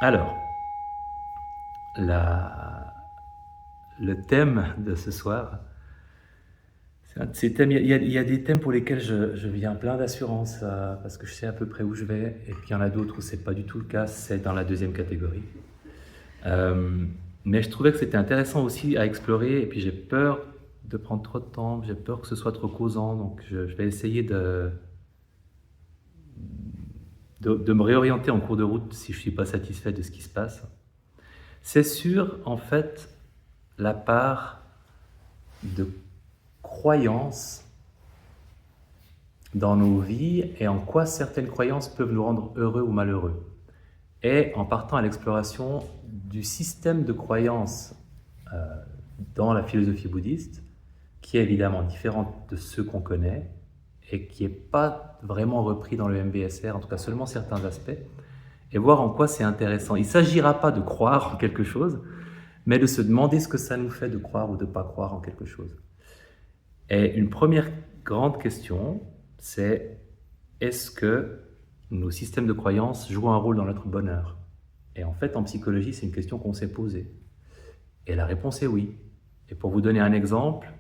Alors, le thème de ce soir, c'est un de ces thèmes. Il y a des thèmes pour lesquels je viens plein d'assurance, parce que je sais à peu près où je vais, et puis il y en a d'autres où c'est pas du tout le cas, c'est dans la deuxième catégorie. Euh, mais je trouvais que c'était intéressant aussi à explorer, et puis j'ai peur de prendre trop de temps, j'ai peur que ce soit trop causant, donc je vais essayer de me réorienter en cours de route si je suis pas satisfait de ce qui se passe. C'est sur, en fait, la part de croyances dans nos vies et en quoi certaines croyances peuvent nous rendre heureux ou malheureux. Et en partant à l'exploration du système de croyances dans la philosophie bouddhiste, qui est évidemment différente de ceux qu'on connaît et qui n'est pas vraiment repris dans le MBSR, en tout cas seulement certains aspects, et voir en quoi c'est intéressant. Il ne s'agira pas de croire en quelque chose, mais de se demander ce que ça nous fait de croire ou de ne pas croire en quelque chose. Et une première grande question, c'est est-ce que nos systèmes de croyances jouent un rôle dans notre bonheur? Et en fait, en psychologie, c'est une question qu'on s'est posée. Et la réponse est oui. Et pour vous donner un exemple,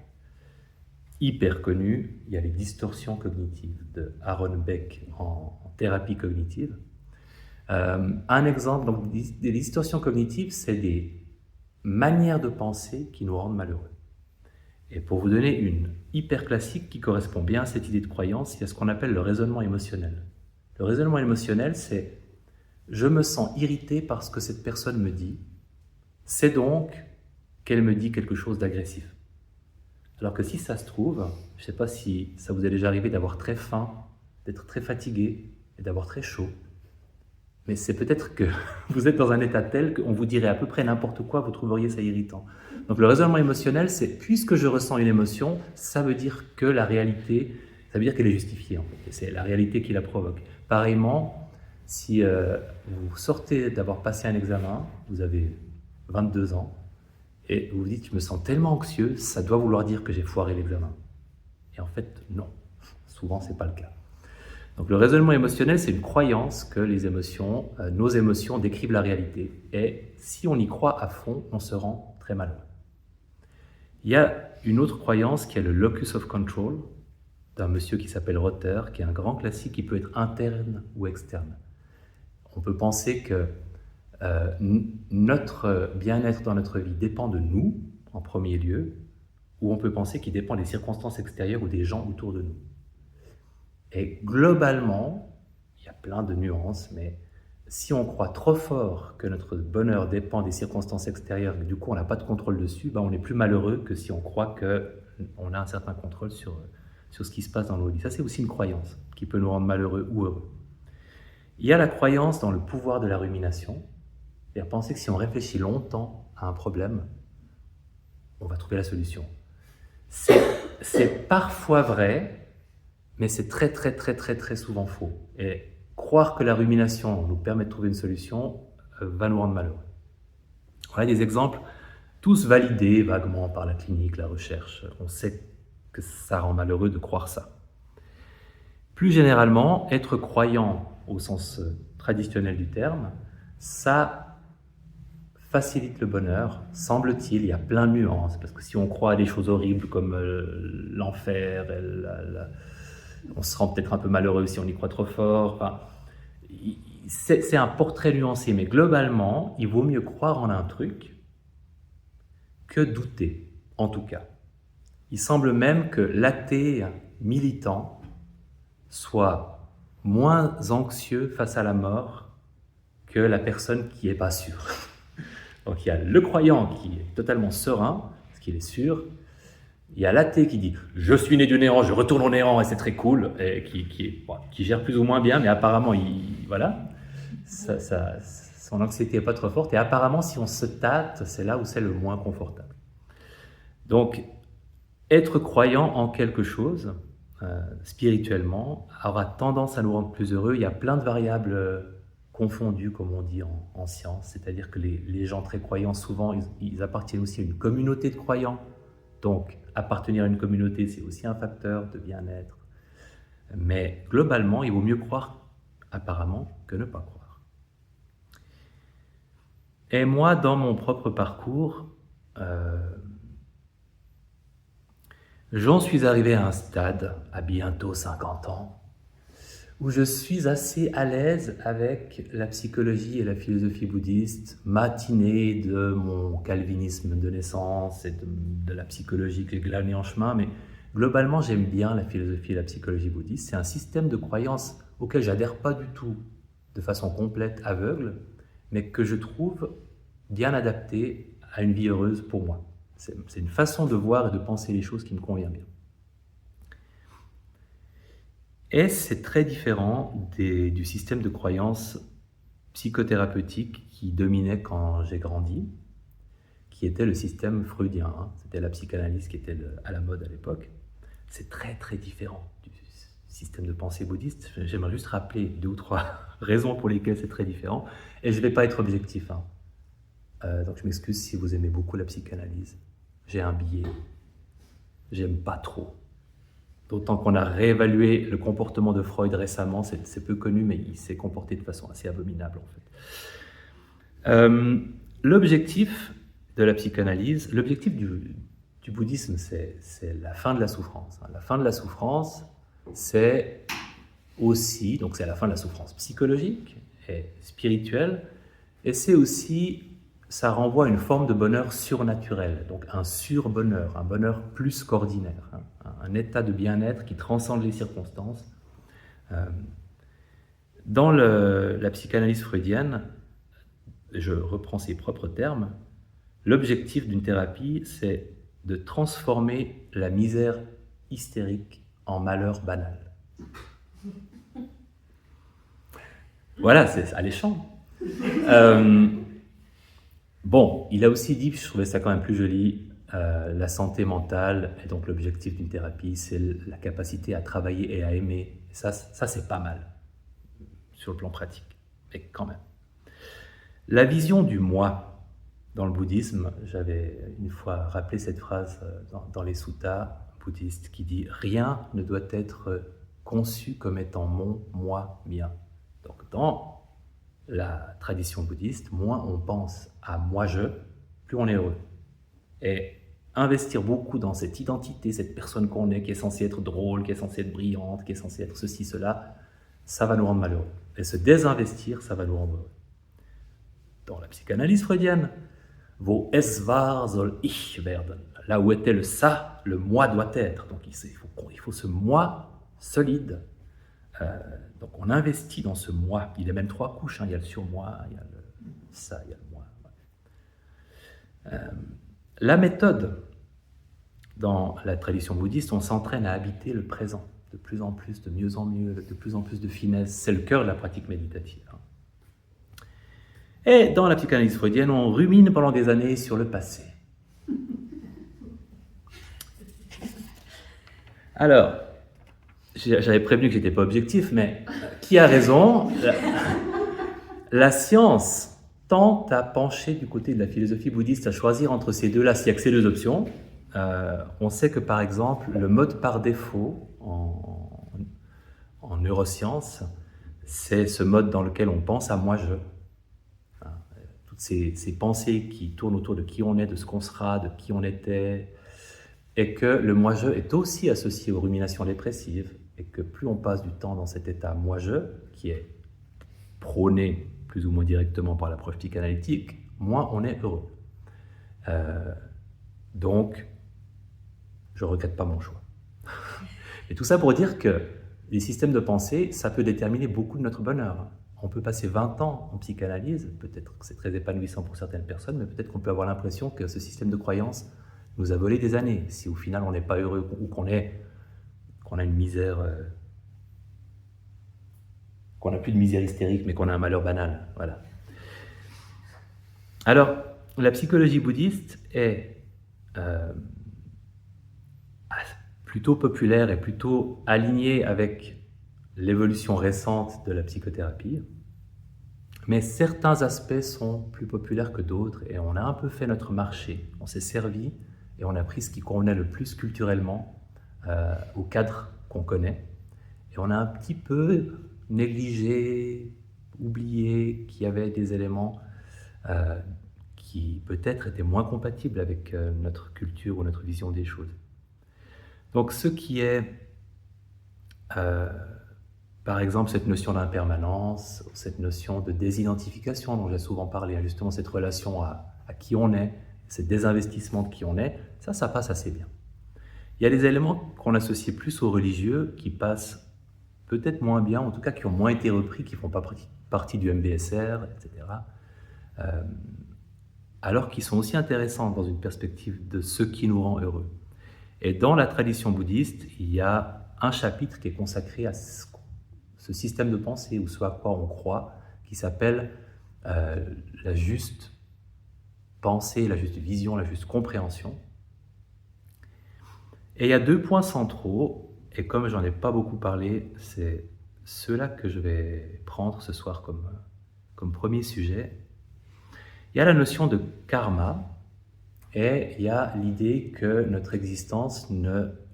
hyper connu, il y a les distorsions cognitives de Aaron Beck en thérapie cognitive. Un exemple, donc, des distorsions cognitives, c'est des manières de penser qui nous rendent malheureux. Et pour vous donner une hyper classique qui correspond bien à cette idée de croyance, il y a ce qu'on appelle le raisonnement émotionnel. Le raisonnement émotionnel, c'est je me sens irrité par ce que cette personne me dit, c'est donc qu'elle me dit quelque chose d'agressif. Alors que si ça se trouve, je ne sais pas si ça vous est déjà arrivé d'avoir très faim, d'être très fatigué et d'avoir très chaud, mais c'est peut-être que vous êtes dans un état tel qu'on vous dirait à peu près n'importe quoi, vous trouveriez ça irritant. Donc le raisonnement émotionnel, c'est puisque je ressens une émotion, ça veut dire que la réalité, ça veut dire qu'elle est justifiée en fait, et c'est la réalité qui la provoque. Pareillement, si vous sortez d'avoir passé un examen, vous avez 22 ans, et vous vous dites, je me sens tellement anxieux, ça doit vouloir dire que j'ai foiré l'examen. Et en fait, non. Souvent, c'est pas le cas. Donc le raisonnement émotionnel, c'est une croyance que les émotions, nos émotions décrivent la réalité. Et si on y croit à fond, on se rend très malheureux. Il y a une autre croyance qui est le locus of control, d'un monsieur qui s'appelle Rother, qui est un grand classique qui peut être interne ou externe. On peut penser que notre bien-être dans notre vie dépend de nous, en premier lieu, ou on peut penser qu'il dépend des circonstances extérieures ou des gens autour de nous. Et globalement, il y a plein de nuances, mais si on croit trop fort que notre bonheur dépend des circonstances extérieures, et du coup on n'a pas de contrôle dessus, ben on est plus malheureux que si on croit qu'on a un certain contrôle sur ce qui se passe dans nos vies. Ça, c'est aussi une croyance qui peut nous rendre malheureux ou heureux. Il y a la croyance dans le pouvoir de la rumination, c'est-à-dire penser que si on réfléchit longtemps à un problème, on va trouver la solution. C'est parfois vrai, mais c'est très très très très très souvent faux. Et croire que la rumination nous permet de trouver une solution va nous rendre malheureux. Voilà des exemples, tous validés vaguement par la clinique, la recherche. On sait que ça rend malheureux de croire ça. Plus généralement, être croyant au sens traditionnel du terme, ça facilite le bonheur, semble-t-il. Il y a plein de nuances, parce que si on croit à des choses horribles comme l'enfer, on se rend peut-être un peu malheureux si on y croit trop fort. Enfin, c'est un portrait nuancé, mais globalement, il vaut mieux croire en un truc que douter, en tout cas. Il semble même que l'athée militant soit moins anxieux face à la mort que la personne qui n'est pas sûre. Donc il y a le croyant qui est totalement serein, parce qu'il est sûr. Il y a l'athée qui dit « je suis né du néant, je retourne au néant et c'est très cool », et qui gère plus ou moins bien, mais apparemment, voilà, son anxiété n'est pas trop forte. Et apparemment, si on se tâte, c'est là où c'est le moins confortable. Donc, être croyant en quelque chose, spirituellement, aura tendance à nous rendre plus heureux. Il y a plein de variables confondues, comme on dit en science, c'est-à-dire que les gens très croyants, souvent, ils appartiennent aussi à une communauté de croyants. Donc, appartenir à une communauté, c'est aussi un facteur de bien-être. Mais globalement, il vaut mieux croire, apparemment, que ne pas croire. Et moi, dans mon propre parcours, j'en suis arrivé à un stade, à bientôt 50 ans, où je suis assez à l'aise avec la psychologie et la philosophie bouddhiste, matinée de mon calvinisme de naissance et de la psychologie que j'ai glané en chemin, mais globalement j'aime bien la philosophie et la psychologie bouddhiste. C'est un système de croyance auquel j'adhère pas du tout de façon complète, aveugle, mais que je trouve bien adapté à une vie heureuse pour moi. C'est une façon de voir et de penser les choses qui me convient bien. Et c'est très différent du système de croyance psychothérapeutique qui dominait quand j'ai grandi, qui était le système freudien. C'était la psychanalyse qui était à la mode à l'époque. C'est très très différent du système de pensée bouddhiste. J'aimerais juste rappeler 2 ou 3 raisons pour lesquelles c'est très différent. Et je ne vais pas être objectif. Donc je m'excuse si vous aimez beaucoup la psychanalyse. J'ai un biais. J'aime pas trop. D'autant qu'on a réévalué le comportement de Freud récemment, c'est peu connu, mais il s'est comporté de façon assez abominable en fait. L'objectif de la psychanalyse, l'objectif du bouddhisme, c'est la fin de la souffrance. La fin de la souffrance, c'est aussi, donc c'est la fin de la souffrance psychologique et spirituelle, et c'est aussi, ça renvoie à une forme de bonheur surnaturel, donc un surbonheur, un bonheur plus qu'ordinaire, un état de bien-être qui transcende les circonstances. Dans la psychanalyse freudienne, je reprends ses propres termes, l'objectif d'une thérapie, c'est de transformer la misère hystérique en malheur banal. Voilà, c'est alléchant. Bon, il a aussi dit, je trouvais ça quand même plus joli, la santé mentale, et donc l'objectif d'une thérapie, c'est la capacité à travailler et à aimer. Ça c'est pas mal, sur le plan pratique, mais quand même. La vision du moi, dans le bouddhisme, j'avais une fois rappelé cette phrase dans les suttas bouddhistes qui dit « Rien ne doit être conçu comme étant mon, moi, mien ». Donc dans la tradition bouddhiste, moins on pense à moi-je, plus on est heureux. Et investir beaucoup dans cette identité, cette personne qu'on est, qui est censée être drôle, qui est censée être brillante, qui est censée être ceci, cela, ça va nous rendre malheureux. Et se désinvestir, ça va nous rendre heureux. Dans la psychanalyse freudienne, wo es war soll ich werden. Là où était le ça, le moi doit être. Donc il faut ce moi solide. Donc on investit dans ce moi. Il y a même 3 couches. Il y a le surmoi, il y a le ça, il y a le moi. La méthode, dans la tradition bouddhiste, on s'entraîne à habiter le présent, de plus en plus, de mieux en mieux, de plus en plus de finesse. C'est le cœur de la pratique méditative. Et dans la psychanalyse freudienne, on rumine pendant des années sur le passé. Alors, j'avais prévenu que je n'étais pas objectif, mais qui a raison? La science tente à pencher du côté de la philosophie bouddhiste, à choisir entre ces deux-là, s'il n'y a que ces 2 options. On sait que, par exemple, le mode par défaut en neurosciences, c'est ce mode dans lequel on pense à moi-je. Toutes ces pensées qui tournent autour de qui on est, de ce qu'on sera, de qui on était, et que le moi-je est aussi associé aux ruminations dépressives, et que plus on passe du temps dans cet état moi-je, qui est prôné plus ou moins directement par l'approche psychanalytique, moins on est heureux. Donc, je ne regrette pas mon choix. Et tout ça pour dire que les systèmes de pensée, ça peut déterminer beaucoup de notre bonheur. On peut passer 20 ans en psychanalyse, peut-être que c'est très épanouissant pour certaines personnes, mais peut-être qu'on peut avoir l'impression que ce système de croyance nous a volé des années, si au final on n'est pas heureux ou qu'on a une misère, qu'on n'a plus de misère hystérique, mais qu'on a un malheur banal. Voilà. Alors, la psychologie bouddhiste est plutôt populaire et plutôt alignée avec l'évolution récente de la psychothérapie, mais certains aspects sont plus populaires que d'autres et on a un peu fait notre marché, on s'est servi et on a pris ce qui convenait le plus culturellement au cadre qu'on connaît et on a un petit peu négligé, oublié qu'il y avait des éléments qui peut-être étaient moins compatibles avec notre culture ou notre vision des choses. Donc ce qui est, par exemple, cette notion d'impermanence, cette notion de désidentification dont j'ai souvent parlé, justement cette relation à qui on est, ce désinvestissement de qui on est, ça passe assez bien. Il y a des éléments qu'on associe plus aux religieux qui passent peut-être moins bien, en tout cas qui ont moins été repris, qui ne font pas partie du MBSR, etc. Alors qu'ils sont aussi intéressants dans une perspective de ce qui nous rend heureux. Et dans la tradition bouddhiste, il y a un chapitre qui est consacré à ce système de pensée, ou ce à quoi on croit, qui s'appelle la juste pensée, la juste vision, la juste compréhension. Et il y a 2 points centraux, et comme j'en ai pas beaucoup parlé, c'est ceux-là que je vais prendre ce soir comme premier sujet. Il y a la notion de karma, et il y a l'idée que notre existence,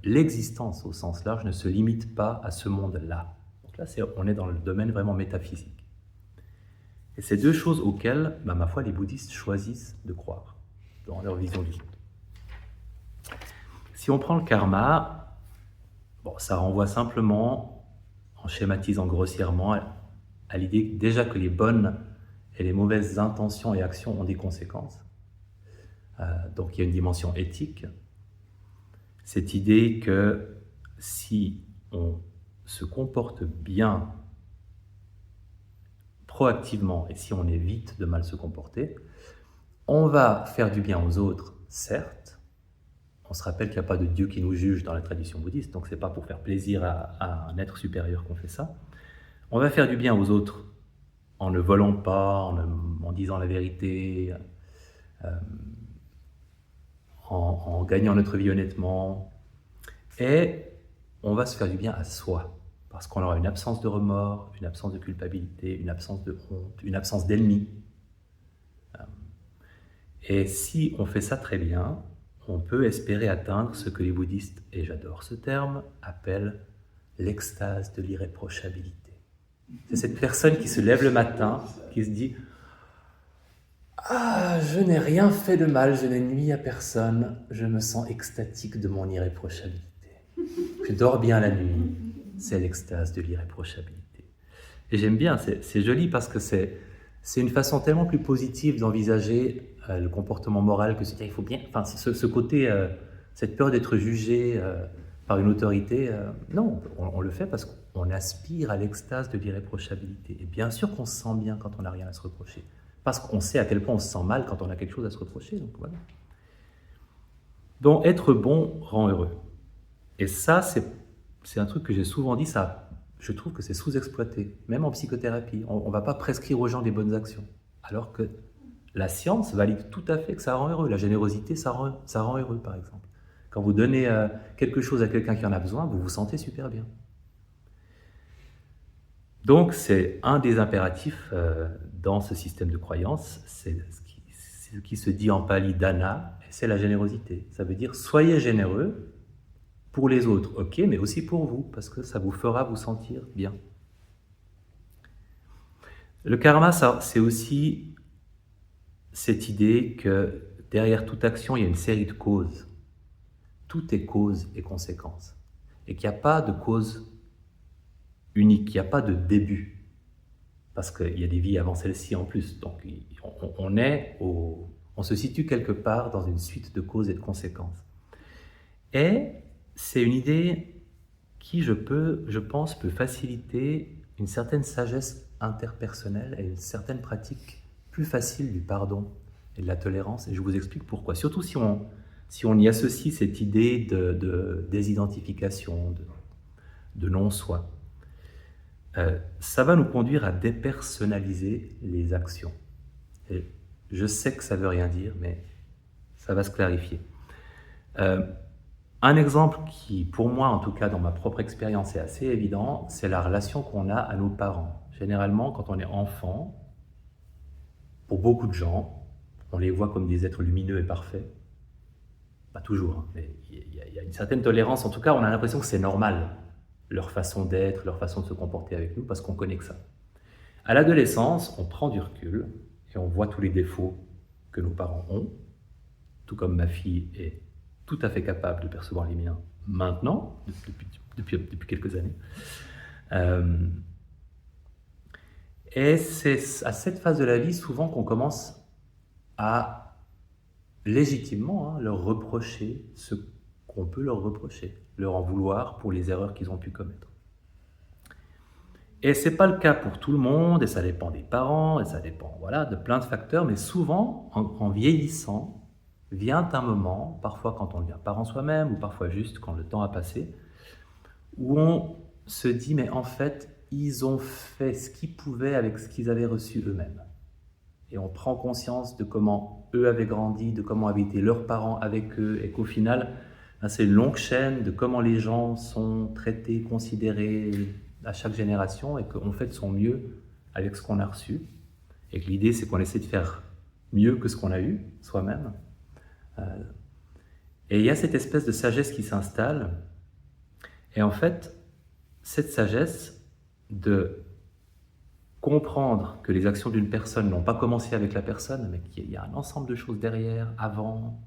l'existence au sens large, ne se limite pas à ce monde-là. Donc là, on est dans le domaine vraiment métaphysique. Et c'est 2 choses auxquelles, ma foi, les bouddhistes choisissent de croire dans leur vision du monde. Si on prend le karma, ça renvoie simplement, en schématisant grossièrement, à l'idée déjà que les bonnes et les mauvaises intentions et actions ont des conséquences. Donc il y a une dimension éthique. Cette idée que si on se comporte bien proactivement et si on évite de mal se comporter, on va faire du bien aux autres, certes. On se rappelle qu'il n'y a pas de Dieu qui nous juge dans la tradition bouddhiste, donc ce n'est pas pour faire plaisir à un être supérieur qu'on fait ça. On va faire du bien aux autres en ne volant pas, en disant la vérité, en gagnant notre vie honnêtement. Et on va se faire du bien à soi, parce qu'on aura une absence de remords, une absence de culpabilité, une absence de honte, une absence d'ennemis. Et si on fait ça très bien, on peut espérer atteindre ce que les bouddhistes, et j'adore ce terme, appellent l'extase de l'irréprochabilité. C'est cette personne qui se lève le matin, qui se dit « Ah, je n'ai rien fait de mal, je n'ai nui à personne, je me sens extatique de mon irréprochabilité. Je dors bien la nuit, c'est l'extase de l'irréprochabilité. » Et j'aime bien, c'est joli parce que c'est une façon tellement plus positive d'envisager le comportement moral que c'est-à-dire il faut bien, enfin ce côté, cette peur d'être jugé par une autorité, non, on le fait parce qu'on aspire à l'extase de l'irréprochabilité. Et bien sûr qu'on se sent bien quand on n'a rien à se reprocher, parce qu'on sait à quel point on se sent mal quand on a quelque chose à se reprocher. Donc voilà. Donc être bon rend heureux. Et ça, c'est un truc que j'ai souvent dit, ça, je trouve que c'est sous-exploité, même en psychothérapie. On ne va pas prescrire aux gens des bonnes actions, alors que la science valide tout à fait que ça rend heureux. La générosité, ça rend heureux, par exemple. Quand vous donnez quelque chose à quelqu'un qui en a besoin, vous vous sentez super bien. Donc, c'est un des impératifs dans ce système de croyance, c'est ce qui se dit en pali dana, et c'est la générosité. Ça veut dire, soyez généreux pour les autres, ok, mais aussi pour vous, parce que ça vous fera vous sentir bien. Le karma, c'est aussi cette idée que derrière toute action, il y a une série de causes. Tout est cause et conséquence. Et qu'il n'y a pas de cause unique, il n'y a pas de début. Parce qu'il y a des vies avant celle-ci en plus. Donc on se situe quelque part dans une suite de causes et de conséquences. Et c'est une idée qui, je pense, peut faciliter une certaine sagesse interpersonnelle et une certaine pratique plus facile du pardon et de la tolérance, et je vous explique pourquoi. Surtout si on y associe cette idée de désidentification, de non-soi. Ça va nous conduire à dépersonnaliser les actions. Et je sais que ça ne veut rien dire, mais ça va se clarifier. Un exemple qui, pour moi, en tout cas dans ma propre expérience, est assez évident, c'est la relation qu'on a à nos parents. Généralement, quand on est enfant, pour beaucoup de gens, on les voit comme des êtres lumineux et parfaits. Pas toujours, hein, mais il y a une certaine tolérance. En tout cas, on a l'impression que c'est normal, leur façon d'être, leur façon de se comporter avec nous, parce qu'on connaît que ça. À l'adolescence, on prend du recul et on voit tous les défauts que nos parents ont, tout comme ma fille est tout à fait capable de percevoir les miens maintenant, depuis quelques années. Et c'est à cette phase de la vie souvent qu'on commence à légitimement leur reprocher ce qu'on peut leur reprocher, leur en vouloir pour les erreurs qu'ils ont pu commettre. Et ce n'est pas le cas pour tout le monde, et ça dépend des parents, et ça dépend de plein de facteurs, mais souvent, en vieillissant, vient un moment, parfois quand on devient parent soi-même, ou parfois juste quand le temps a passé, où on se dit, mais en fait, ils ont fait ce qu'ils pouvaient avec ce qu'ils avaient reçu eux-mêmes. Et on prend conscience de comment eux avaient grandi, de comment avaient été leurs parents avec eux, et qu'au final, c'est une longue chaîne de comment les gens sont traités, considérés à chaque génération, et qu'on fait de son mieux avec ce qu'on a reçu. Et que l'idée, c'est qu'on essaie de faire mieux que ce qu'on a eu soi-même. Et il y a cette espèce de sagesse qui s'installe. Et en fait, cette sagesse de comprendre que les actions d'une personne n'ont pas commencé avec la personne, mais qu'il y a un ensemble de choses derrière, avant,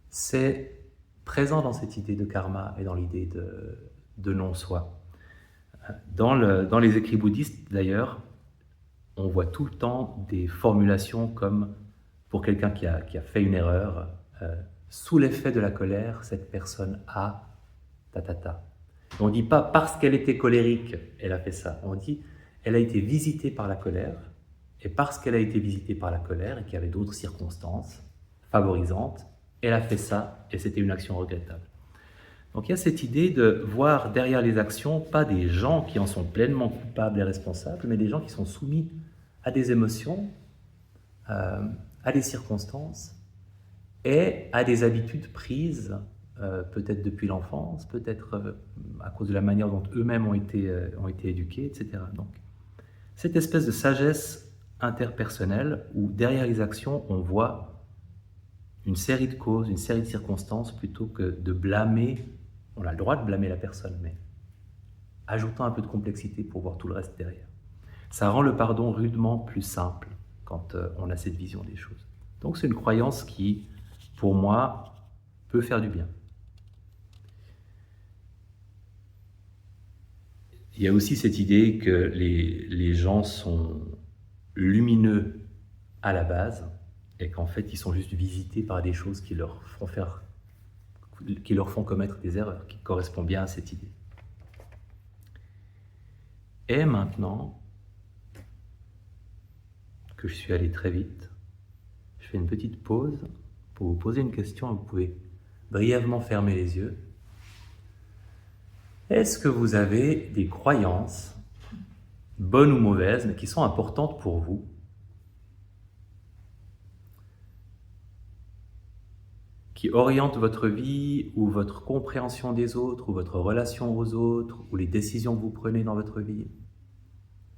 c'est présent dans cette idée de karma et dans l'idée de non-soi. Dans les écrits bouddhistes, d'ailleurs, on voit tout le temps des formulations comme pour quelqu'un qui a fait une erreur, sous l'effet de la colère, cette personne a ta. On ne dit pas parce qu'elle était colérique, elle a fait ça. On dit elle a été visitée par la colère, et parce qu'elle a été visitée par la colère et qu'il y avait d'autres circonstances favorisantes, elle a fait ça et c'était une action regrettable. Donc il y a cette idée de voir derrière les actions, pas des gens qui en sont pleinement coupables et responsables, mais des gens qui sont soumis à des émotions, à des circonstances et à des habitudes prises, peut-être depuis l'enfance, peut-être à cause de la manière dont eux-mêmes ont été éduqués, etc. Donc cette espèce de sagesse interpersonnelle où derrière les actions, on voit une série de causes, une série de circonstances, plutôt que de blâmer. On a le droit de blâmer la personne, mais ajoutant un peu de complexité pour voir tout le reste derrière. Ça rend le pardon rudement plus simple quand on a cette vision des choses. Donc c'est une croyance qui, pour moi, peut faire du bien. Il y a aussi cette idée que les gens sont lumineux à la base et qu'en fait ils sont juste visités par des choses qui leur font commettre des erreurs, qui correspondent bien à cette idée. Et maintenant que je suis allé très vite, je fais une petite pause pour vous poser une question. Vous pouvez brièvement fermer les yeux. Est-ce que vous avez des croyances, bonnes ou mauvaises, mais qui sont importantes pour vous, qui orientent votre vie ou votre compréhension des autres ou votre relation aux autres ou les décisions que vous prenez dans votre vie?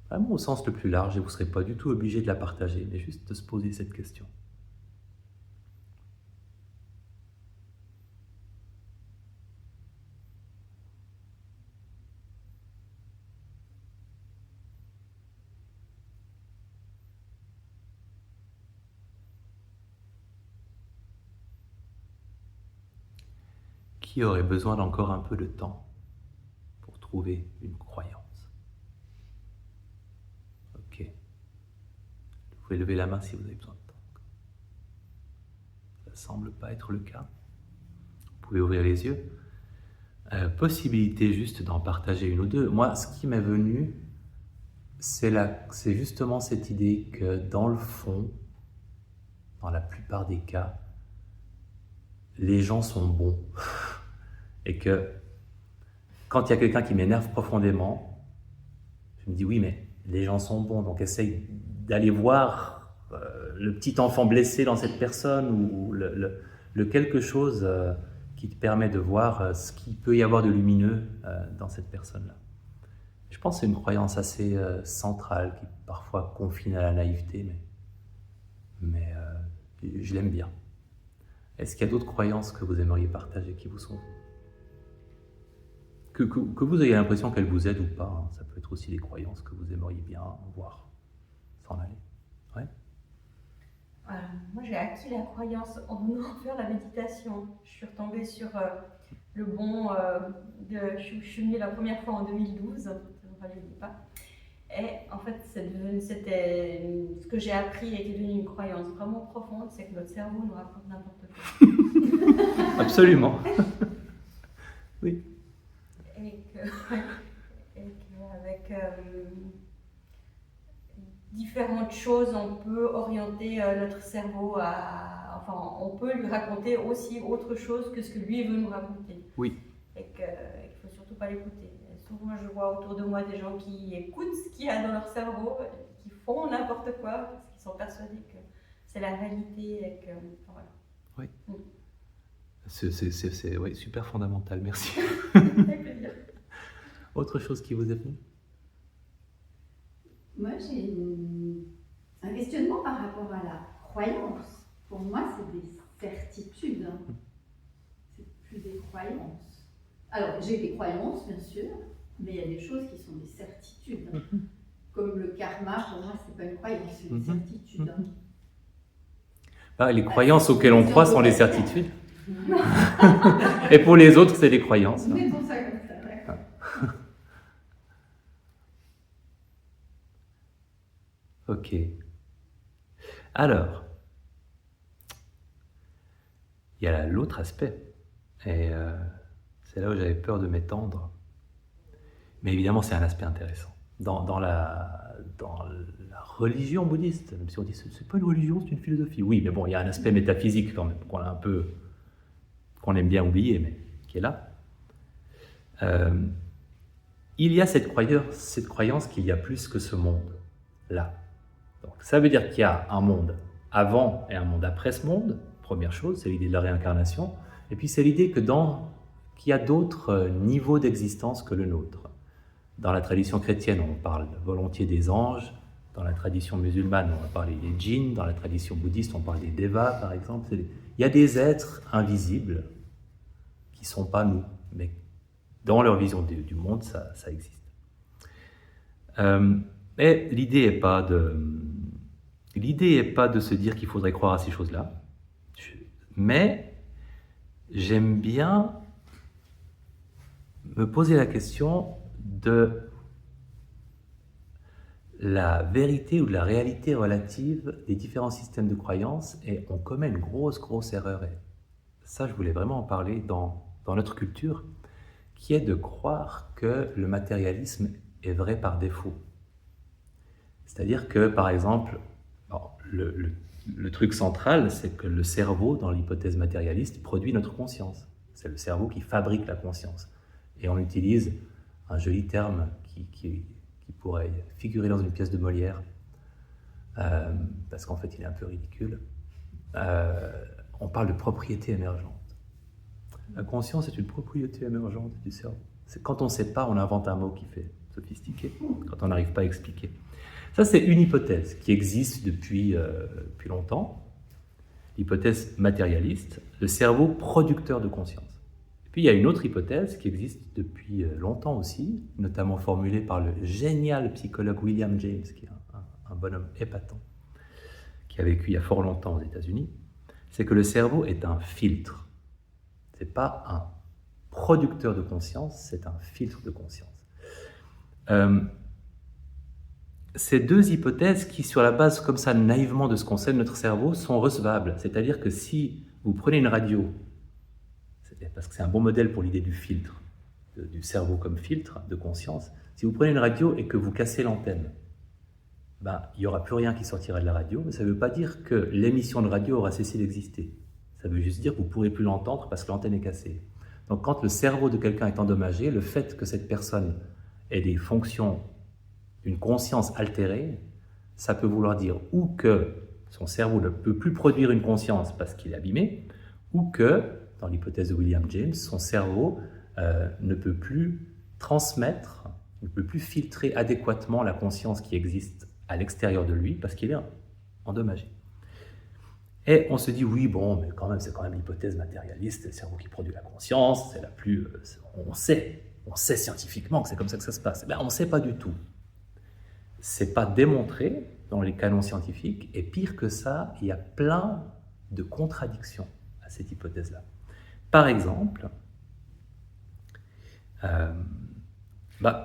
Vraiment au sens le plus large, et vous ne serez pas du tout obligé de la partager, mais juste de se poser cette question. Qui aurait besoin d'encore un peu de temps pour trouver une croyance? Ok. Vous pouvez lever la main si vous avez besoin de temps. Ça ne semble pas être le cas. Vous pouvez ouvrir les yeux. Possibilité juste d'en partager une ou deux. Moi, ce qui m'est venu, c'est justement cette idée que dans le fond, dans la plupart des cas, les gens sont bons. Et que quand il y a quelqu'un qui m'énerve profondément, je me dis oui, mais les gens sont bons, donc essaye d'aller voir le petit enfant blessé dans cette personne ou le quelque chose qui te permet de voir ce qu'il peut y avoir de lumineux dans cette personne-là. Je pense que c'est une croyance assez centrale qui parfois confine à la naïveté, mais je l'aime bien. Est-ce qu'il y a d'autres croyances que vous aimeriez partager qui vous sont que vous ayez l'impression qu'elles vous aident ou pas, hein. Ça peut être aussi des croyances que vous aimeriez bien voir s'en aller. Ouais. Moi, j'ai acquis la croyance en venant faire la méditation. Je suis retombée sur le bon je suis venue la première fois en 2012, ça ne me dit pas. Et en fait, c'était ce que j'ai appris était devenu une croyance vraiment profonde, c'est que notre cerveau nous raconte n'importe quoi. Absolument. Oui. Et qu'avec différentes choses, on peut orienter notre cerveau enfin, on peut lui raconter aussi autre chose que ce que lui veut nous raconter. Oui. Et qu'il ne faut surtout pas l'écouter. Souvent, je vois autour de moi des gens qui écoutent ce qu'il y a dans leur cerveau, qui font n'importe quoi, parce qu'ils sont persuadés que c'est la réalité et que... Voilà. Oui. C'est oui, super fondamental, merci. Avec plaisir. Autre chose qui vous est venue? Moi, j'ai un questionnement par rapport à la croyance. Pour moi, c'est des certitudes. C'est plus des croyances. Alors, j'ai des croyances, bien sûr, mais il y a des choses qui sont des certitudes. Comme le karma, pour moi, c'est pas une croyance, c'est une certitude. Les croyances auxquelles on croit sont les certitudes. Et pour les autres, c'est des croyances. Mettons ça comme ça, d'accord. Ok. Alors, il y a l'autre aspect. Et c'est là où j'avais peur de m'étendre. Mais évidemment, c'est un aspect intéressant. Dans la religion bouddhiste, même si on dit c'est pas une religion, c'est une philosophie. Oui, mais bon, il y a un aspect métaphysique quand même, qu'on aime bien oublier, mais qui est là. Il y a cette croyance qu'il y a plus que ce monde-là. Donc, ça veut dire qu'il y a un monde avant et un monde après ce monde. Première chose, c'est l'idée de la réincarnation. Et puis c'est l'idée qu'il y a d'autres niveaux d'existence que le nôtre. Dans la tradition chrétienne, on parle volontiers des anges. Dans la tradition musulmane, on va parler des djinns. Dans la tradition bouddhiste, on parle des devas, par exemple. Il y a des êtres invisibles qui ne sont pas nous, mais dans leur vision du monde, ça existe. Mais l'idée n'est pas de se dire qu'il faudrait croire à ces choses-là. Mais j'aime bien me poser la question de la vérité ou de la réalité relative des différents systèmes de croyances, et on commet une grosse erreur. Et ça, je voulais vraiment en parler dans notre culture, qui est de croire que le matérialisme est vrai par défaut. C'est-à-dire que, par exemple, le truc central, c'est que le cerveau, dans l'hypothèse matérialiste, produit notre conscience. C'est le cerveau qui fabrique la conscience. Et on utilise un joli terme qui pourrait figurer dans une pièce de Molière, parce qu'en fait il est un peu ridicule. On parle de propriété émergente. La conscience est une propriété émergente du cerveau. Quand on ne sait pas, on invente un mot qui fait sophistiqué, quand on n'arrive pas à expliquer. Ça, c'est une hypothèse qui existe depuis longtemps, l'hypothèse matérialiste, le cerveau producteur de conscience. Et puis il y a une autre hypothèse qui existe depuis longtemps aussi, notamment formulée par le génial psychologue William James, qui est un bonhomme épatant, qui a vécu il y a fort longtemps aux États-Unis, c'est que le cerveau est un filtre. Ce n'est pas un producteur de conscience, c'est un filtre de conscience. Ces deux hypothèses qui, sur la base comme ça naïvement de ce qu'on sait de notre cerveau, sont recevables. C'est-à-dire que si vous prenez une radio, parce que c'est un bon modèle pour l'idée du filtre, du cerveau comme filtre de conscience, si vous prenez une radio et que vous cassez l'antenne, il n'y aura plus rien qui sortira de la radio, mais ça ne veut pas dire que l'émission de radio aura cessé d'exister. Ça veut juste dire que vous ne pourrez plus l'entendre parce que l'antenne est cassée. Donc quand le cerveau de quelqu'un est endommagé, le fait que cette personne ait des fonctions, une conscience altérée, ça peut vouloir dire ou que son cerveau ne peut plus produire une conscience parce qu'il est abîmé, ou que, dans l'hypothèse de William James, son cerveau ne peut plus transmettre, ne peut plus filtrer adéquatement la conscience qui existe à l'extérieur de lui parce qu'il est endommagé. Et on se dit, oui, bon, mais quand même, c'est quand même l'hypothèse matérialiste, c'est le cerveau qui produit la conscience, c'est la plus... on sait scientifiquement que c'est comme ça que ça se passe. On ne sait pas du tout. C'est pas démontré, dans les canons scientifiques, et pire que ça, il y a plein de contradictions à cette hypothèse-là. Par exemple,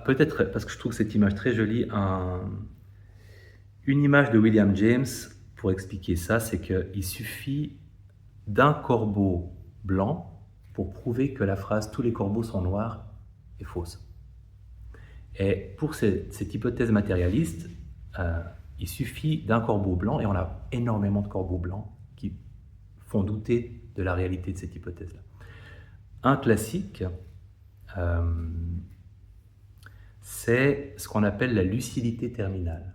peut-être, parce que je trouve cette image très jolie, une image de William James pour expliquer ça, c'est qu'il suffit d'un corbeau blanc pour prouver que la phrase « tous les corbeaux sont noirs » est fausse. Et pour cette hypothèse matérialiste, il suffit d'un corbeau blanc, et on a énormément de corbeaux blancs qui font douter de la réalité de cette hypothèse-là. Un classique, c'est ce qu'on appelle la lucidité terminale.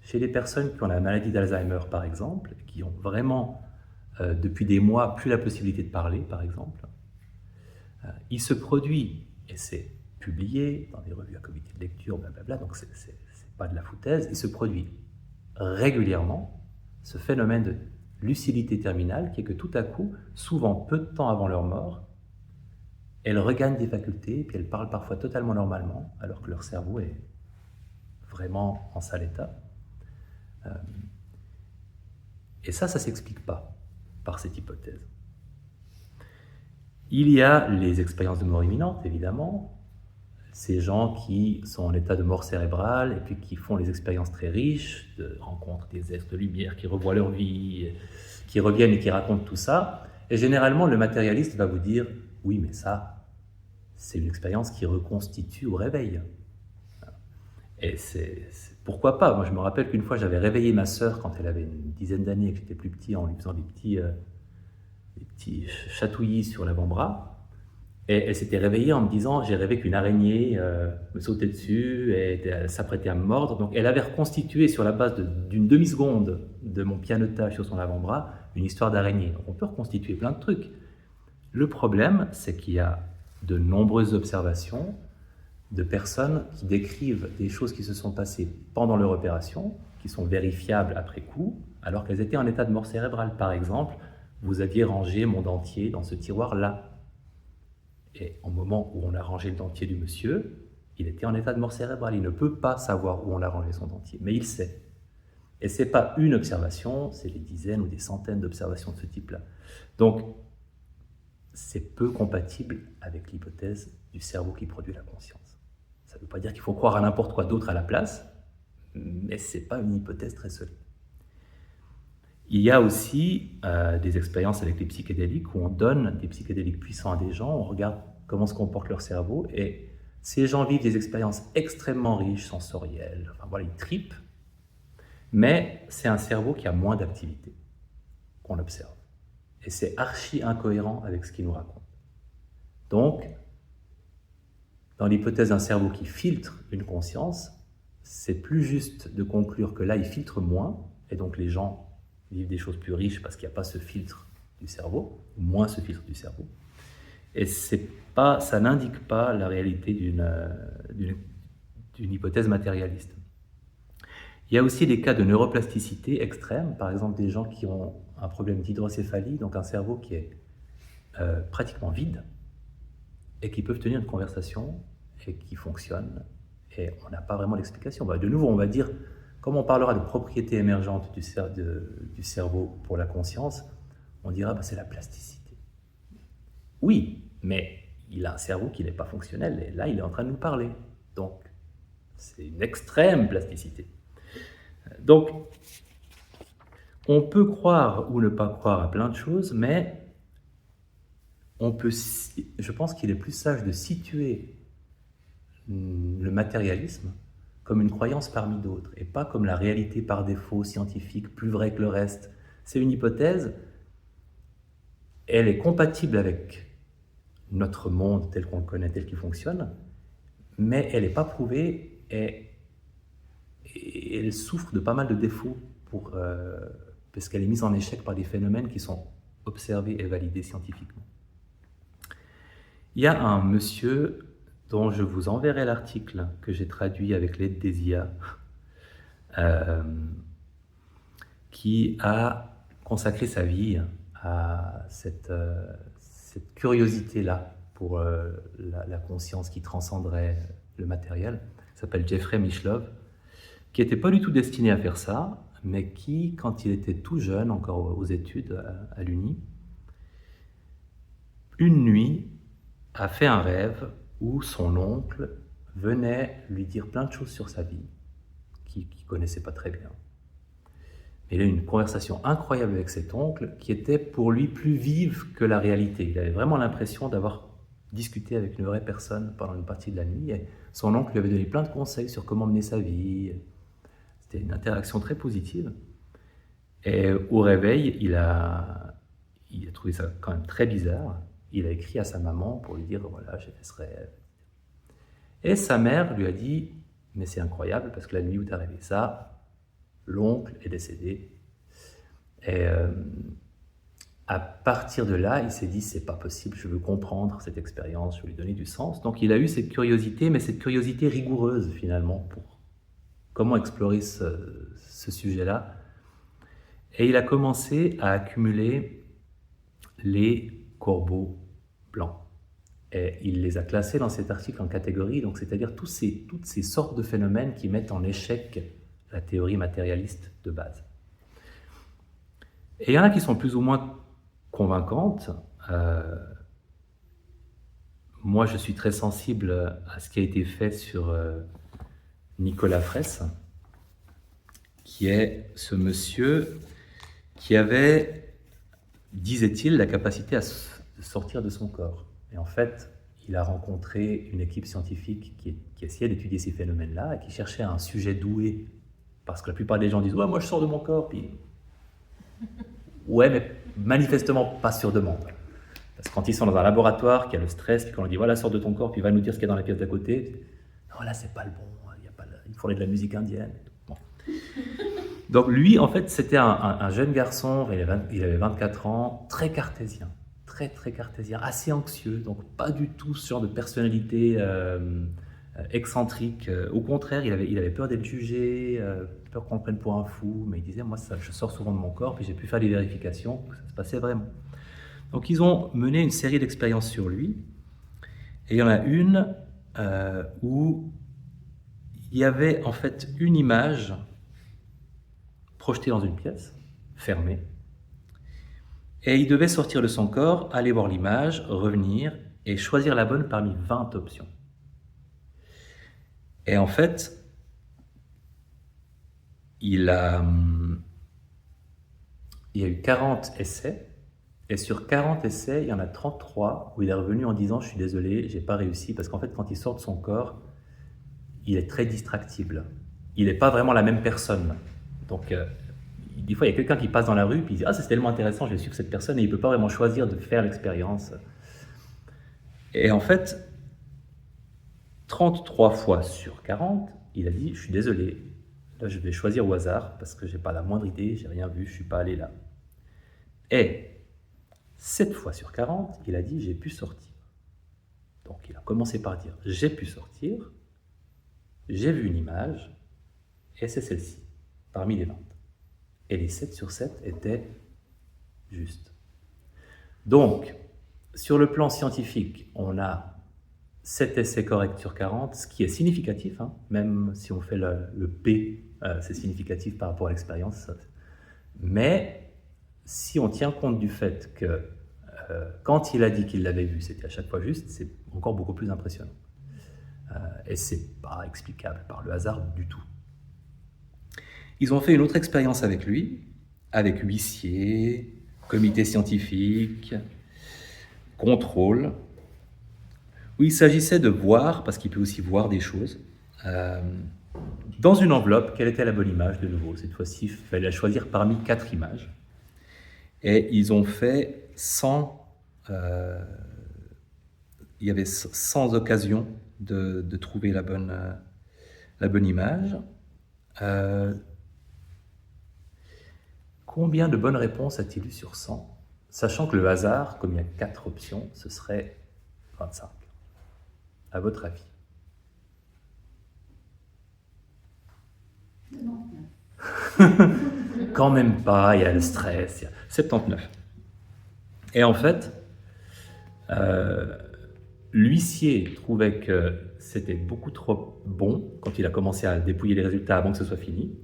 Chez les personnes qui ont la maladie d'Alzheimer, par exemple, qui ont vraiment, depuis des mois, plus la possibilité de parler, par exemple, il se produit, et c'est publié dans des revues à comité de lecture, blablabla, donc c'est pas de la foutaise, il se produit régulièrement ce phénomène de lucidité terminale qui est que tout à coup, souvent peu de temps avant leur mort, elles regagnent des facultés, puis elles parlent parfois totalement normalement, alors que leur cerveau est vraiment en sale état. Et ça s'explique pas par cette hypothèse. Il y a les expériences de mort imminente, évidemment, ces gens qui sont en état de mort cérébrale et puis qui font les expériences très riches, de rencontres des êtres de lumière qui revoient leur vie, qui reviennent et qui racontent tout ça. Et généralement, le matérialiste va vous dire « oui, mais ça, c'est une expérience qui reconstitue au réveil. » Et pourquoi pas? Moi, je me rappelle qu'une fois, j'avais réveillé ma sœur quand elle avait une dizaine d'années et que j'étais plus petit, en lui faisant des petits chatouillis sur l'avant-bras. Et elle s'était réveillée en me disant « j'ai rêvé qu'une araignée me sautait dessus et elle s'apprêtait à me mordre ». Donc elle avait reconstitué sur la base d'une demi-seconde de mon pianotage sur son avant-bras une histoire d'araignée. Donc on peut reconstituer plein de trucs. Le problème, c'est qu'il y a de nombreuses observations de personnes qui décrivent des choses qui se sont passées pendant leur opération, qui sont vérifiables après coup, alors qu'elles étaient en état de mort cérébrale. Par exemple, vous aviez rangé mon dentier dans ce tiroir-là. Et au moment où on a rangé le dentier du monsieur, il était en état de mort cérébrale. Il ne peut pas savoir où on a rangé son dentier, mais il sait. Et ce n'est pas une observation, c'est des dizaines ou des centaines d'observations de ce type-là. Donc, c'est peu compatible avec l'hypothèse du cerveau qui produit la conscience. Ça ne veut pas dire qu'il faut croire à n'importe quoi d'autre à la place, mais ce n'est pas une hypothèse très solide. Il y a aussi des expériences avec les psychédéliques où on donne des psychédéliques puissants à des gens, on regarde comment se comporte leur cerveau, et ces gens vivent des expériences extrêmement riches, sensorielles, enfin voilà, ils tripent, mais c'est un cerveau qui a moins d'activité qu'on observe. Et c'est archi incohérent avec ce qu'il nous raconte. Donc, dans l'hypothèse d'un cerveau qui filtre une conscience, c'est plus juste de conclure que là, il filtre moins, et donc les gens vivent des choses plus riches parce qu'il n'y a pas ce filtre du cerveau, ou moins ce filtre du cerveau. Et ça n'indique pas la réalité d'une hypothèse matérialiste. Il y a aussi des cas de neuroplasticité extrême, par exemple des gens qui ont un problème d'hydrocéphalie, donc un cerveau qui est pratiquement vide, et qui peuvent tenir une conversation et qui fonctionne, et on n'a pas vraiment d'explication. De nouveau, on va dire, comme on parlera de propriétés émergentes du cerveau pour la conscience, on dira c'est la plasticité. Oui, mais il a un cerveau qui n'est pas fonctionnel, et là il est en train de nous parler. Donc, c'est une extrême plasticité. Donc, on peut croire ou ne pas croire à plein de choses, mais je pense qu'il est plus sage de situer le matérialisme comme une croyance parmi d'autres, et pas comme la réalité par défaut scientifique, plus vraie que le reste. C'est une hypothèse, elle est compatible avec notre monde tel qu'on le connaît, tel qu'il fonctionne, mais elle n'est pas prouvée, et elle souffre de pas mal de défauts, parce qu'elle est mise en échec par des phénomènes qui sont observés et validés scientifiquement. Il y a un monsieur dont je vous enverrai l'article que j'ai traduit avec l'aide des IA, qui a consacré sa vie à cette curiosité-là pour la conscience qui transcenderait le matériel. Il s'appelle Jeffrey Mishlove, qui n'était pas du tout destiné à faire ça, mais qui, quand il était tout jeune, encore aux études à l'Uni, une nuit a fait un rêve où son oncle venait lui dire plein de choses sur sa vie, qu'il ne connaissait pas très bien. Mais il a eu une conversation incroyable avec cet oncle qui était pour lui plus vive que la réalité. Il avait vraiment l'impression d'avoir discuté avec une vraie personne pendant une partie de la nuit. Et son oncle lui avait donné plein de conseils sur comment mener sa vie. C'était une interaction très positive. Et au réveil, il a trouvé ça quand même très bizarre. Il a écrit à sa maman pour lui dire « voilà, j'ai fait ce rêve ». Et sa mère lui a dit « mais c'est incroyable parce que la nuit où tu as rêvé ça, l'oncle est décédé. » Et à partir de là, il s'est dit « c'est pas possible, je veux comprendre cette expérience, je veux lui donner du sens ». Donc il a eu cette curiosité, mais cette curiosité rigoureuse finalement pour comment explorer ce sujet-là. Et il a commencé à accumuler les corbeaux blancs. Et il les a classés dans cet article en catégories, donc c'est-à-dire toutes ces sortes de phénomènes qui mettent en échec la théorie matérialiste de base. Et il y en a qui sont plus ou moins convaincantes. Moi, je suis très sensible à ce qui a été fait sur Nicolas Fraisse, qui est ce monsieur qui avait, disait-il, la capacité à sortir de son corps. Et en fait, il a rencontré une équipe scientifique qui essayait d'étudier ces phénomènes-là et qui cherchait un sujet doué. Parce que la plupart des gens disent « ouais, moi je sors de mon corps », puis « ouais, mais manifestement pas sur demande ». Parce que quand ils sont dans un laboratoire, qu'il y a le stress, puis qu'on leur dit « voilà, sors de ton corps, puis va nous dire ce qu'il y a dans la pièce d'à côté », non, là c'est pas le bon, il faudrait de la musique indienne. Bon. Donc lui, en fait, c'était un jeune garçon, il avait 24 ans, très cartésien, très cartésien, assez anxieux, donc pas du tout ce genre de personnalité excentrique. Au contraire, il avait peur d'être jugé, peur qu'on le prenne pour un fou, mais il disait, moi, je sors souvent de mon corps, puis j'ai pu faire des vérifications, que ça se passait vraiment. Donc ils ont mené une série d'expériences sur lui, et il y en a une où il y avait en fait une image projeté dans une pièce, fermée, et il devait sortir de son corps, aller voir l'image, revenir, et choisir la bonne parmi 20 options. Et en fait, il y a eu 40 essais, et sur 40 essais, il y en a 33 où il est revenu en disant « je suis désolé, j'ai pas réussi », parce qu'en fait, quand il sort de son corps, il est très distractible. Il n'est pas vraiment la même personne. Donc, des fois, il y a quelqu'un qui passe dans la rue, puis il dit « ah, c'est tellement intéressant, je vais suivre cette personne », et il ne peut pas vraiment choisir de faire l'expérience. Et en fait, 33 fois sur 40, il a dit « je suis désolé, là je vais choisir au hasard, parce que je n'ai pas la moindre idée, je n'ai rien vu, je ne suis pas allé là ». Et 7 fois sur 40, il a dit « j'ai pu sortir ». Donc il a commencé par dire « j'ai pu sortir », j'ai vu une image, et c'est celle-ci, parmi les 20. Et les 7 sur 7 étaient justes. Donc, sur le plan scientifique, on a 7 essais corrects sur 40, ce qui est significatif, hein, même si on fait le P, c'est significatif par rapport à l'expérience. Mais si on tient compte du fait que quand il a dit qu'il l'avait vu, c'était à chaque fois juste, c'est encore beaucoup plus impressionnant. Et c'est pas explicable par le hasard du tout. Ils ont fait une autre expérience avec lui, avec huissier, comité scientifique, contrôle, où il s'agissait de voir, parce qu'il peut aussi voir des choses, dans une enveloppe, quelle était la bonne image de nouveau. Cette fois-ci, il fallait choisir parmi 4 images. Et ils ont fait 100... il y avait 100 occasions de trouver la bonne image. Combien de bonnes réponses a-t-il eu sur 100 ? Sachant que le hasard, comme il y a 4 options, ce serait 25. À votre avis ? Non. Quand même pas, il y a le stress, il y a 79. Et en fait, l'huissier trouvait que c'était beaucoup trop bon quand il a commencé à dépouiller les résultats avant que ce soit fini.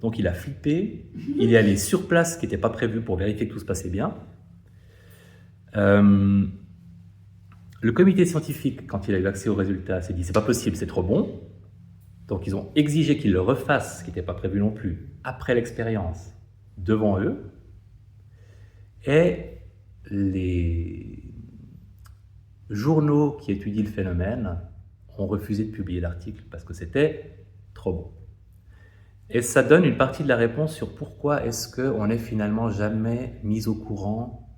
Donc il a flippé, il est allé sur place, ce qui n'était pas prévu pour vérifier que tout se passait bien. Le comité scientifique, quand il a eu accès aux résultats, s'est dit c'est pas possible, c'est trop bon. Donc ils ont exigé qu'il le refasse, ce qui n'était pas prévu non plus, après l'expérience, devant eux. Et les journaux qui étudient le phénomène ont refusé de publier l'article parce que c'était trop bon. Et ça donne une partie de la réponse sur pourquoi est-ce qu'on n'est finalement jamais mis au courant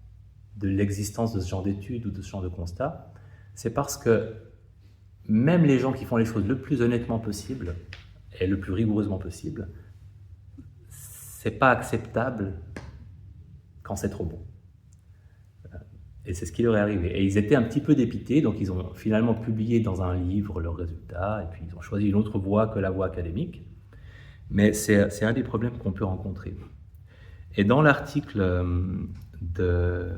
de l'existence de ce genre d'études ou de ce genre de constat. C'est parce que même les gens qui font les choses le plus honnêtement possible et le plus rigoureusement possible, c'est pas acceptable quand c'est trop bon. Et c'est ce qui leur est arrivé. Et ils étaient un petit peu dépités, donc ils ont finalement publié dans un livre leurs résultats, et puis ils ont choisi une autre voie que la voie académique. Mais c'est un des problèmes qu'on peut rencontrer. Et dans l'article de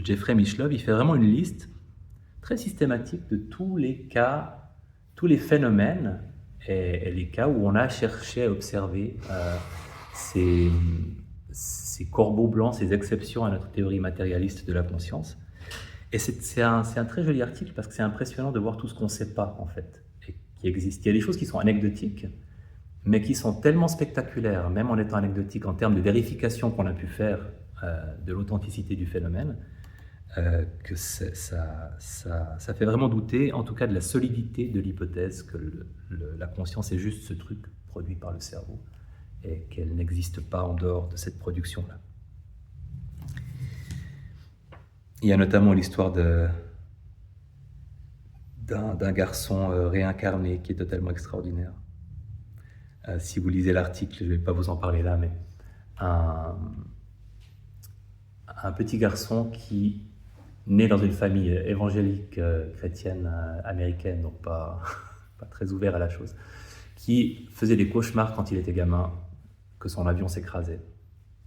Jeffrey Mishlove, il fait vraiment une liste très systématique de tous les cas, tous les phénomènes et les cas où on a cherché à observer ces corbeaux blancs, ces exceptions à notre théorie matérialiste de la conscience. Et c'est un très joli article parce que c'est impressionnant de voir tout ce qu'on ne sait pas en fait, et qui existe. Il y a des choses qui sont anecdotiques, mais qui sont tellement spectaculaires, même en étant anecdotiques, en termes de vérification qu'on a pu faire de l'authenticité du phénomène, que ça fait vraiment douter, en tout cas de la solidité de l'hypothèse que la conscience est juste ce truc produit par le cerveau et qu'elle n'existe pas en dehors de cette production-là. Il y a notamment l'histoire d'un garçon réincarné qui est totalement extraordinaire. Si vous lisez l'article, je ne vais pas vous en parler là, mais un petit garçon qui naît dans une famille évangélique chrétienne américaine, donc pas très ouvert à la chose, qui faisait des cauchemars quand il était gamin, que son avion s'écrasait,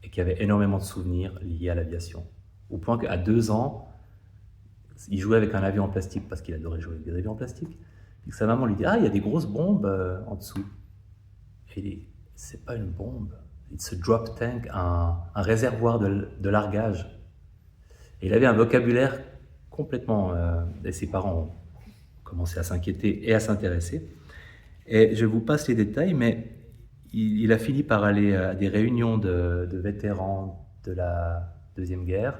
et qui avait énormément de souvenirs liés à l'aviation. Au point qu'à 2 ans, il jouait avec un avion en plastique, parce qu'il adorait jouer avec des avions en plastique, et que sa maman lui dit « Ah, il y a des grosses bombes en dessous ». Et il dit « C'est pas une bombe, it's a drop tank, un réservoir de largage ». Et il avait un vocabulaire complètement... et ses parents ont commencé à s'inquiéter et à s'intéresser. Et je vous passe les détails, mais il a fini par aller à des réunions de vétérans de la Deuxième Guerre.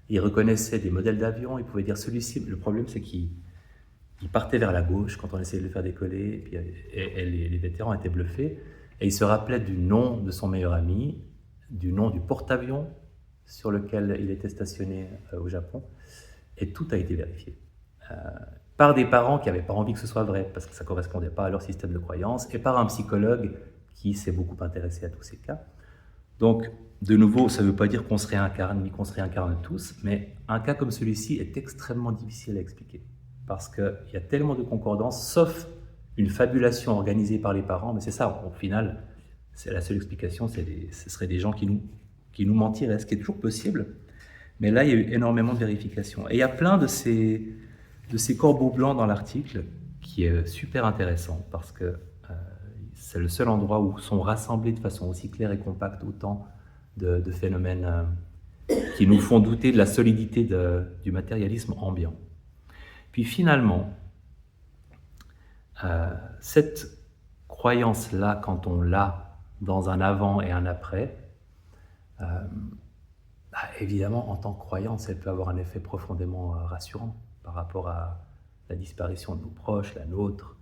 Il reconnaissait des modèles d'avions, il pouvait dire celui-ci. Le problème, c'est qu'il partait vers la gauche quand on essayait de le faire décoller, et les vétérans étaient bluffés. Et il se rappelait du nom de son meilleur ami, du nom du porte-avions sur lequel il était stationné au Japon. Et tout a été vérifié. Par des parents qui n'avaient pas envie que ce soit vrai, parce que ça ne correspondait pas à leur système de croyance, et par un psychologue qui s'est beaucoup intéressé à tous ces cas. Donc, de nouveau, ça ne veut pas dire qu'on se réincarne, ni qu'on se réincarne tous, mais un cas comme celui-ci est extrêmement difficile à expliquer, parce qu'il y a tellement de concordances, sauf une fabulation organisée par les parents, mais c'est ça, au final, c'est la seule explication, ce seraient des gens qui nous mentiraient, ce qui est toujours possible, mais là, il y a eu énormément de vérifications. Et il y a plein de ces corbeaux blancs dans l'article, qui est super intéressant, parce que c'est le seul endroit où sont rassemblés de façon aussi claire et compacte autant de phénomènes qui nous font douter de la solidité du matérialisme ambiant. Puis finalement, cette croyance-là, quand on l'a dans un avant et un après, évidemment, en tant que croyance, elle peut avoir un effet profondément rassurant par rapport à la disparition de nos proches, la nôtre.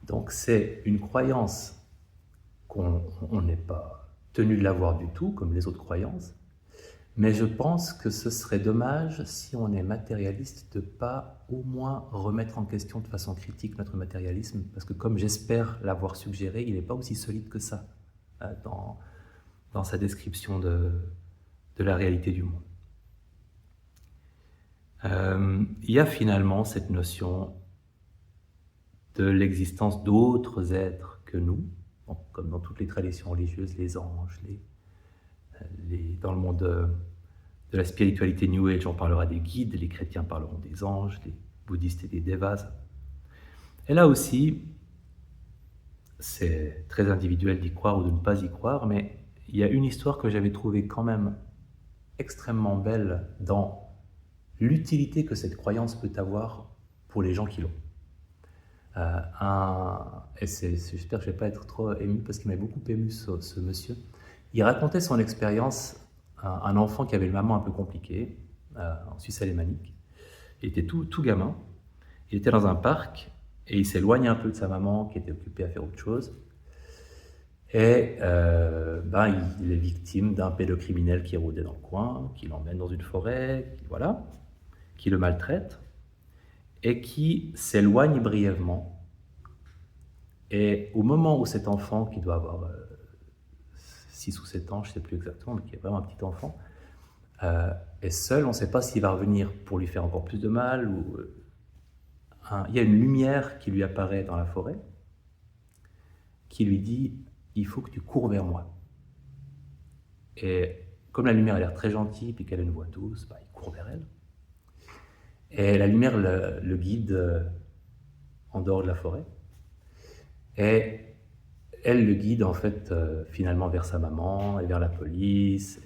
Donc c'est une croyance qu'on n'est pas tenu de l'avoir du tout, comme les autres croyances, mais je pense que ce serait dommage, si on est matérialiste, de ne pas au moins remettre en question de façon critique notre matérialisme, parce que comme j'espère l'avoir suggéré, il n'est pas aussi solide que ça dans sa description de la réalité du monde. Il y a finalement cette notion de l'existence d'autres êtres que nous, bon, comme dans toutes les traditions religieuses, les anges, dans le monde de la spiritualité New Age, on parlera des guides, les chrétiens parleront des anges, les bouddhistes et des devas. Et là aussi, c'est très individuel d'y croire ou de ne pas y croire, mais il y a une histoire que j'avais trouvée quand même extrêmement belle dans l'utilité que cette croyance peut avoir pour les gens qui l'ont. J'espère que je ne vais pas être trop ému parce qu'il m'a beaucoup ému ce monsieur. Il racontait son expérience, un enfant qui avait une maman un peu compliquée, en Suisse alémanique. Il était tout gamin, il était dans un parc et il s'éloigne un peu de sa maman qui était occupée à faire autre chose. Et il est victime d'un pédocriminel qui rôdait dans le coin, qui l'emmène dans une forêt, qui le maltraite et qui s'éloigne brièvement. Et au moment où cet enfant, qui doit avoir 6 ou 7 ans, je ne sais plus exactement, mais qui est vraiment un petit enfant, est seul, on ne sait pas s'il va revenir pour lui faire encore plus de mal. Il y a une lumière qui lui apparaît dans la forêt, qui lui dit « il faut que tu cours vers moi ». Et comme la lumière a l'air très gentille, puis qu'elle a une voix douce, il court vers elle. Et la lumière le guide en dehors de la forêt. Et elle le guide en fait finalement vers sa maman et vers la police.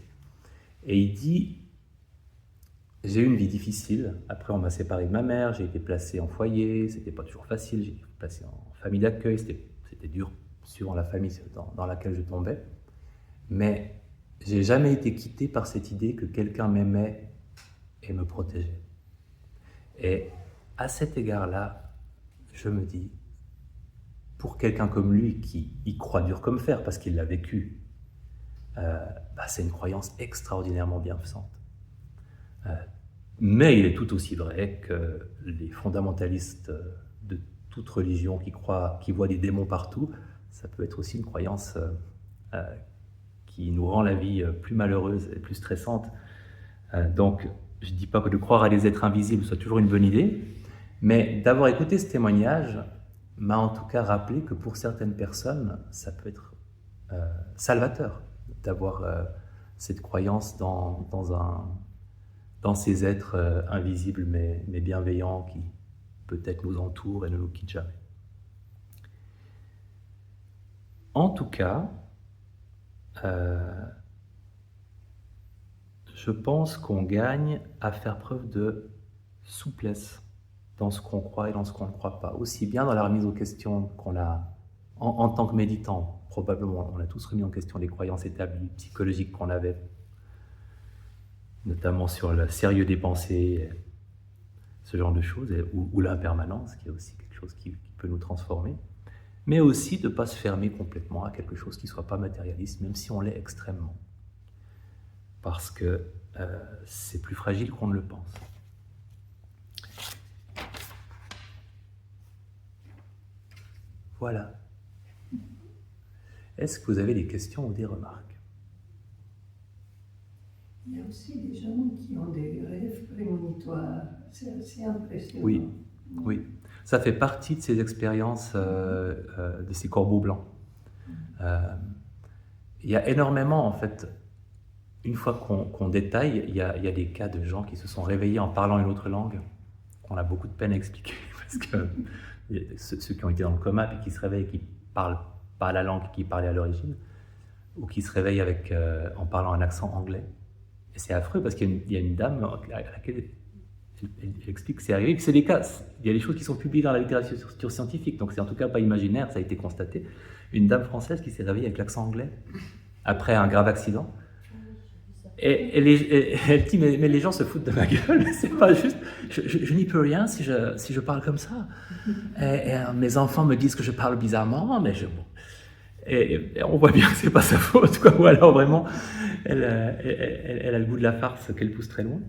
Et il dit « j'ai eu une vie difficile, après on m'a séparé de ma mère, j'ai été placé en foyer, c'était pas toujours facile, j'ai été placé en famille d'accueil, c'était dur suivant la famille dans laquelle je tombais. Mais j'ai jamais été quitté par cette idée que quelqu'un m'aimait et me protégeait. » Et à cet égard-là, je me dis, pour quelqu'un comme lui qui y croit dur comme fer parce qu'il l'a vécu, c'est une croyance extraordinairement bienfaisante. Mais il est tout aussi vrai que les fondamentalistes de toute religion qui voient des démons partout, ça peut être aussi une croyance qui nous rend la vie plus malheureuse et plus stressante. Donc, je ne dis pas que de croire à des êtres invisibles soit toujours une bonne idée, mais d'avoir écouté ce témoignage m'a en tout cas rappelé que pour certaines personnes, ça peut être salvateur d'avoir cette croyance dans ces êtres invisibles mais bienveillants qui peut-être nous entourent et ne nous quittent jamais. En tout cas, je pense qu'on gagne à faire preuve de souplesse dans ce qu'on croit et dans ce qu'on ne croit pas. Aussi bien dans la remise aux questions qu'on a en tant que méditant, probablement, on a tous remis en question les croyances établies, psychologiques qu'on avait, notamment sur le sérieux des pensées, ce genre de choses, ou l'impermanence, qui est aussi quelque chose qui peut nous transformer, mais aussi de ne pas se fermer complètement à quelque chose qui ne soit pas matérialiste, même si on l'est extrêmement. Parce que c'est plus fragile qu'on ne le pense. Voilà. Est-ce que vous avez des questions ou des remarques? Il y a aussi des gens qui ont des rêves prémonitoires. C'est assez impressionnant. Oui. Ça fait partie de ces expériences de ces corbeaux blancs. Il y a énormément, en fait, une fois qu'on détaille, il y a des cas de gens qui se sont réveillés en parlant une autre langue. On a beaucoup de peine à expliquer, parce que ceux qui ont été dans le coma et qui se réveillent et qui ne parlent pas la langue qu'ils parlaient à l'origine, ou qui se réveillent en parlant un accent anglais. Et c'est affreux, parce qu'il y a une dame à laquelle elle explique que c'est arrivé, que c'est des cas, il y a des choses qui sont publiées dans la littérature scientifique, donc c'est en tout cas pas imaginaire, ça a été constaté. Une dame française qui s'est réveillée avec l'accent anglais, après un grave accident. Et elle dit, mais les gens se foutent de ma gueule, c'est pas juste, je n'y peux rien si je parle comme ça. Et mes enfants me disent que je parle bizarrement, mais et on voit bien que c'est pas sa faute, quoi. Ou alors vraiment, elle a le goût de la farce qu'elle pousse très loin.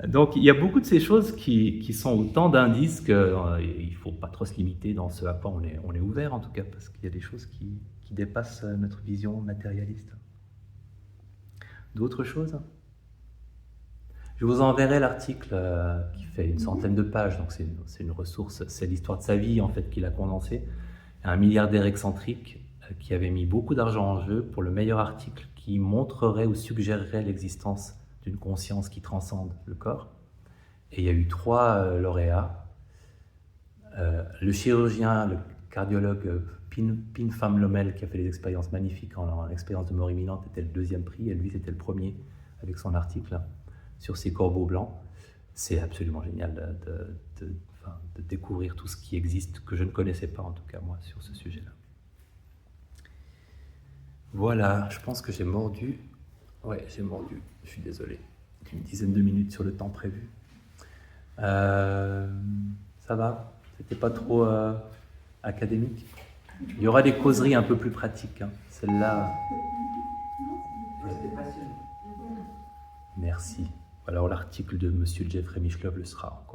Donc il y a beaucoup de ces choses qui sont autant d'indices qu'il ne faut pas trop se limiter dans ce à quoi on est ouvert, en tout cas, parce qu'il y a des choses qui dépassent notre vision matérialiste. D'autres choses? Je vous enverrai l'article qui fait une centaine de pages, donc c'est une ressource, c'est l'histoire de sa vie en fait qu'il a condensée. Un milliardaire excentrique qui avait mis beaucoup d'argent en jeu pour le meilleur article qui montrerait ou suggérerait l'existence d'une conscience qui transcende le corps. Et il y a eu 3 lauréats. Le chirurgien, le cardiologue Pin Pham Lomel, qui a fait des expériences magnifiques en expérience de mort imminente, était le 2e prix, et lui c'était le 1er avec son article sur ces corbeaux blancs. C'est absolument génial de découvrir tout ce qui existe, que je ne connaissais pas en tout cas moi sur ce sujet-là. Voilà, je pense que j'ai mordu. Ouais, j'ai mordu, je suis désolé. Une dizaine de minutes sur le temps prévu. Ça va? C'était pas trop académique? Il y aura des causeries un peu plus pratiques. Celle-là. C'était passionnant. Merci. Alors l'article de Monsieur Jeffrey Mishlove le sera.